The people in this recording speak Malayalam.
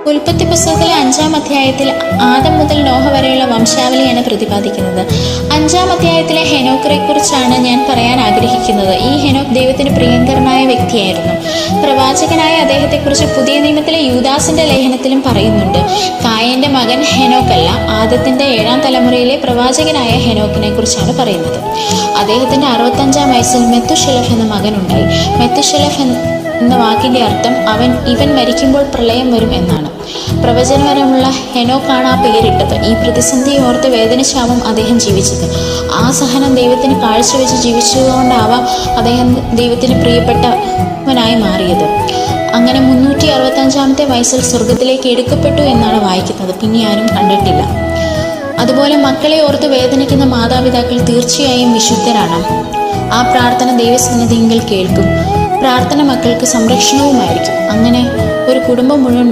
ഉൽപ്പത്തി പുസ്തകത്തിലെ 5-ാം അധ്യായത്തിൽ ആദം മുതൽ നോഹ വരെയുള്ള വംശാവലിയാണ് പ്രതിപാദിക്കുന്നത്. 5-ാം അധ്യായത്തിലെ ഹെനോക്കിനെ കുറിച്ചാണ് ഞാൻ പറയാൻ ആഗ്രഹിക്കുന്നത്. ഈ ഹെനോക്ക് ദൈവത്തിന് പ്രിയങ്കരനായ വ്യക്തിയായിരുന്നു. പ്രവാചകനായ അദ്ദേഹത്തെക്കുറിച്ച് പുതിയ നിയമത്തിലെ യൂദാസിന്റെ ലേഖനത്തിലും പറയുന്നുണ്ട്. കായന്റെ മകൻ ഹെനോക്കല്ല, ആദത്തിന്റെ 7-ാം തലമുറയിലെ പ്രവാചകനായ ഹെനോക്കിനെ കുറിച്ചാണ് പറയുന്നത്. അദ്ദേഹത്തിന്റെ 65-ാം വയസ്സിൽ മെത്തുശെലഫ് എന്ന മകനുണ്ടായി. മെത്തുശെലഫ് എന്ന വാക്കിന്റെ അർത്ഥം ഇവൻ മരിക്കുമ്പോൾ പ്രളയം വരും എന്നാണ്. പ്രവചനപരമുള്ള ഹെനോക്കാണ് ആ പേരിട്ടത്. ഈ പ്രതിസന്ധി ഓർത്ത് വേദനിച്ചാവും അദ്ദേഹം ജീവിച്ചത്. ആ സഹനം ദൈവത്തിന് കാഴ്ചവെച്ച് ജീവിച്ചതുകൊണ്ടാവാം അദ്ദേഹം ദൈവത്തിന് പ്രിയപ്പെട്ടവനായി മാറിയത്. അങ്ങനെ 365-ാമത്തെ വയസ്സിൽ സ്വർഗത്തിലേക്ക് എടുക്കപ്പെട്ടു എന്നാണ് വായിക്കുന്നത്. പിന്നെ ആരും കണ്ടിട്ടില്ല. അതുപോലെ മക്കളെ ഓർത്ത് വേദനിക്കുന്ന മാതാപിതാക്കൾ തീർച്ചയായും വിശുദ്ധരാണ്. ആ പ്രാർത്ഥന ദൈവസന്നിധിയിൽ കേൾക്കും. പ്രാർത്ഥന മക്കൾക്ക് സംരക്ഷണവുമായിരിക്കും. അങ്ങനെ ഒരു കുടുംബം മുഴുവൻ